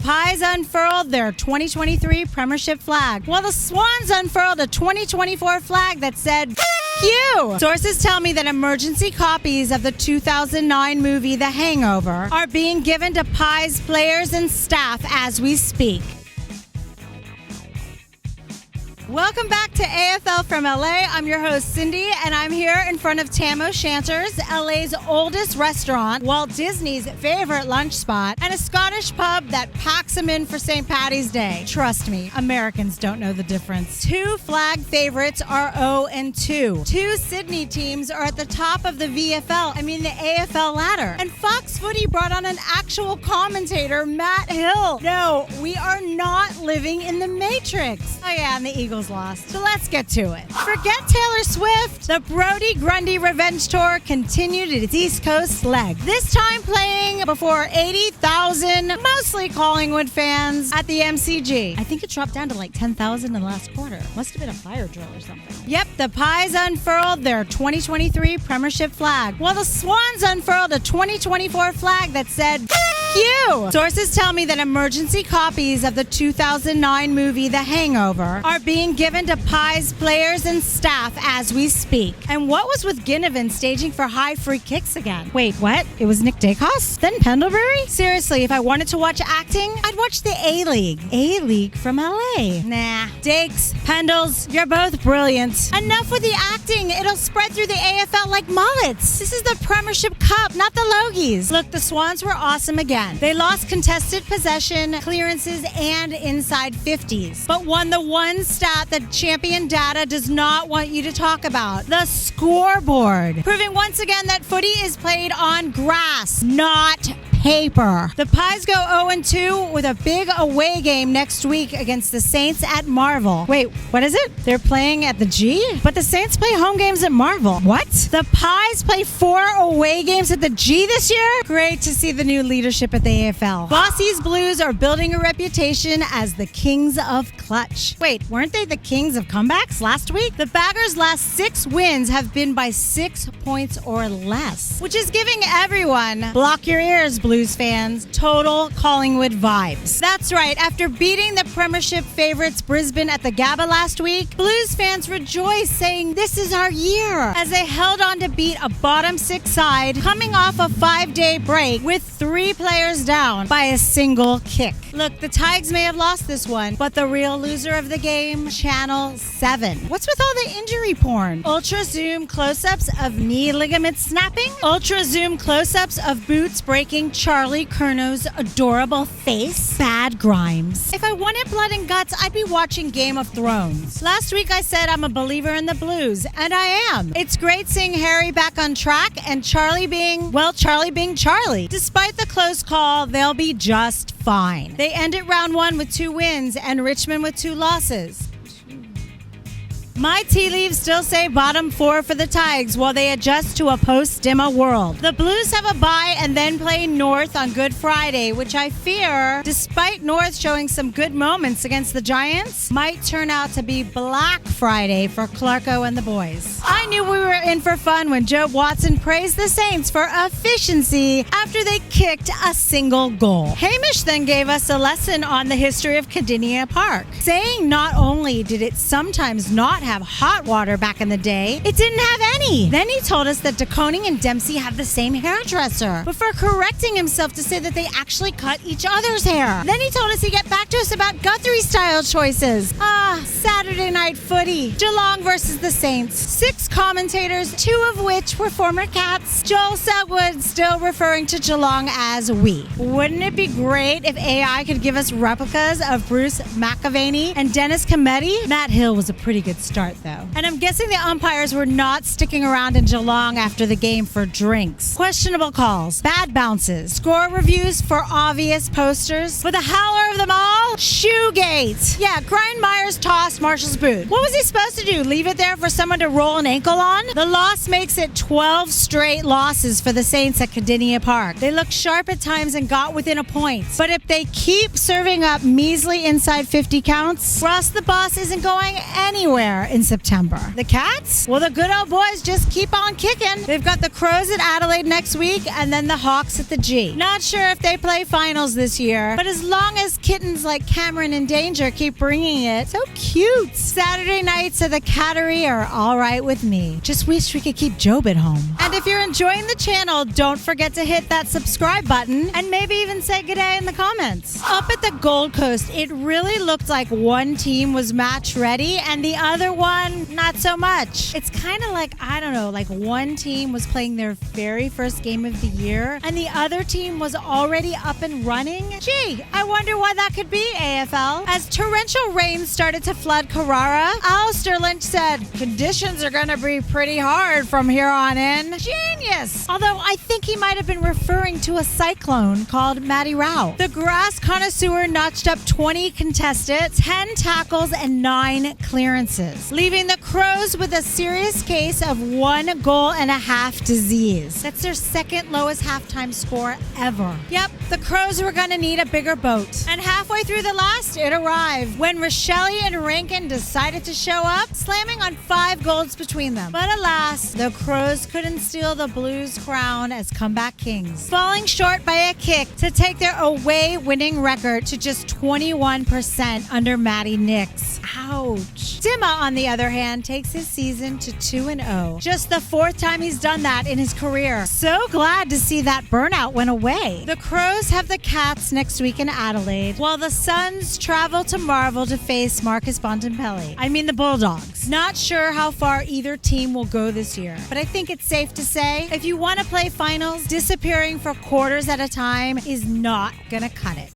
Pies unfurled their 2023 Premiership flag, while the Swans unfurled a 2024 flag that said, "F you." Sources tell me that emergency copies of the 2009 movie The Hangover are being given to Pies players and staff as we speak. Welcome back to AFL from LA. I'm your host, Cindye, and I'm here in front of Tam O'Shanter's, LA's oldest restaurant, Walt Disney's favorite lunch spot, and a Scottish pub that packs them in for St. Paddy's Day. Trust me, Americans don't know the difference. Two flag favorites are 0-2. Two Sydney teams are at the top of the the AFL ladder. And Fox Footy brought on an actual commentator, Matt Hill. No, we are not living in the Matrix. Oh yeah, and the Eagles lost. So let's get to it. Forget Taylor Swift. The Brodie Grundy Revenge Tour continued its East Coast leg. This time playing before 80,000, mostly Collingwood fans at the MCG. I think it dropped down to like 10,000 in the last quarter. Must have been a fire drill or something. Yep, the Pies unfurled their 2023 Premiership flag, while the Swans unfurled a 2024 flag that said, "F you." Sources tell me that emergency copies of the 2009 movie The Hangover are being given to Pies players and staff as we speak. And what was with Ginnivan staging for high free kicks again? Wait, what? It was Nick Dacos? Then Pendlebury? Seriously, if I wanted to watch acting, I'd watch the A-League. A-League from LA. Nah. Dakes, Pendles, you're both brilliant. Enough with the acting. It'll spread through the AFL like mullets. This is the Premiership Cup, not the Logies. Look, the Swans were awesome again. They lost contested possession, clearances, and inside 50s, but won the one stat that Champion Data does not want you to talk about: the scoreboard. Proving once again that footy is played on grass, not paper. The Pies go 0-2 with a big away game next week against the Saints at Marvel. Wait, what is it? They're playing at the G? But the Saints play home games at Marvel. What? The Pies play 4 away games at the G this year? Great to see the new leadership at the AFL. Bossy's Blues are building a reputation as the kings of clutch. Wait, weren't they the kings of comebacks last week? The Baggers' last 6 wins have been by 6 points or less, which is giving everyone, block your ears, Blues fans, total Collingwood vibes. That's right, after beating the Premiership favorites Brisbane at the Gabba last week, Blues fans rejoice, saying this is our year, as they held on to beat a bottom 6 side coming off a 5-day break with 3 players down by a single kick. Look, the Tigers may have lost this one, but the real loser of the game, Channel 7. What's with all the injury porn? Ultra zoom close-ups of knee ligament snapping? Ultra zoom close-ups of boots breaking Charlie Curno's adorable face? Bad Grimes. If I wanted blood and guts, I'd be watching Game of Thrones. Last week I said I'm a believer in the Blues, and I am. It's great seeing Harry back on track and Charlie being Charlie. Despite the close call, they'll be just fine. They ended round 1 with 2 wins and Richmond with 2 losses. My tea leaves still say bottom 4 for the Tigers while they adjust to a post-Dimma world. The Blues have a bye and then play North on Good Friday, which I fear, despite North showing some good moments against the Giants, might turn out to be Black Friday for Clarko and the boys. I knew we were in for fun when Joe Watson praised the Saints for efficiency after they kicked a single goal. Hamish then gave us a lesson on the history of Cindye Park, saying not only did it sometimes not have hot water back in the day, it didn't have any. Then he told us that De Koning and Dempsey have the same hairdresser, before correcting himself to say that they actually cut each other's hair. Then he told us he'd get back to us about Guthrie-style choices. Saturday night footy. Geelong versus the Saints. 6 commentators, 2 of which were former Cats. Joel Selwood still referring to Geelong as we. Wouldn't it be great if AI could give us replicas of Bruce McAvaney and Dennis Cometti? Matt Hill was a pretty good start, though. And I'm guessing the umpires were not sticking around in Geelong after the game for drinks. Questionable calls, bad bounces, score reviews for obvious posters. But the howler of them all, NFL? Shoegate. Yeah, Brian Myers tossed Marshall's boot. What was he supposed to do? Leave it there for someone to roll an ankle on? The loss makes it 12 straight losses for the Saints at Cindye Park. They looked sharp at times and got within a point. But if they keep serving up measly inside 50 counts, Ross the Boss isn't going anywhere in September. The Cats? Well, the good old boys just keep on kicking. They've got the Crows at Adelaide next week and then the Hawks at the G. Not sure if they play finals this year, but as long as kittens like Cameron and Danger keep bringing it, so cute. Saturday nights at the Cattery are all right with me. Just wish we could keep Job at home. And if you're enjoying the channel, don't forget to hit that subscribe button and maybe even say good day in the comments. Up at the Gold Coast, it really looked like one team was match ready and the other one not so much. It's kind of like, I don't know, like one team was playing their very first game of the year and the other team was already up and running. Gee, I wonder why that could be, AFL. As torrential rain started to flood Carrara, Alistair Lynch said, conditions are gonna be pretty hard from here on in. Genius! Although I think he might have been referring to a cyclone called Matty Rao. The grass connoisseur notched up 20 contested, 10 tackles and 9 clearances, leaving the Crows with a serious case of 1 goal and a half disease. That's their second lowest halftime score ever. Yep, the Crows were gonna need a bigger boat. And halfway through the last, it arrived when Rochelle and Rankin decided to show up, slamming on 5 goals between them. But alas, the Crows couldn't steal the Blues' crown as comeback kings, falling short by a kick to take their away winning record to just 21% under Matty Nix. Ouch. Dimma, on the other hand, takes his season to 2-0. Just the 4th time he's done that in his career. So glad to see that burnout went away. The Crows have the Cats next week in Adelaide, while the Suns travel to Marvel to face Marcus Bontempelli. I mean the Bulldogs. Not sure how far either team will go this year, but I think it's safe to say if you want to play finals, disappearing for quarters at a time is not gonna cut it.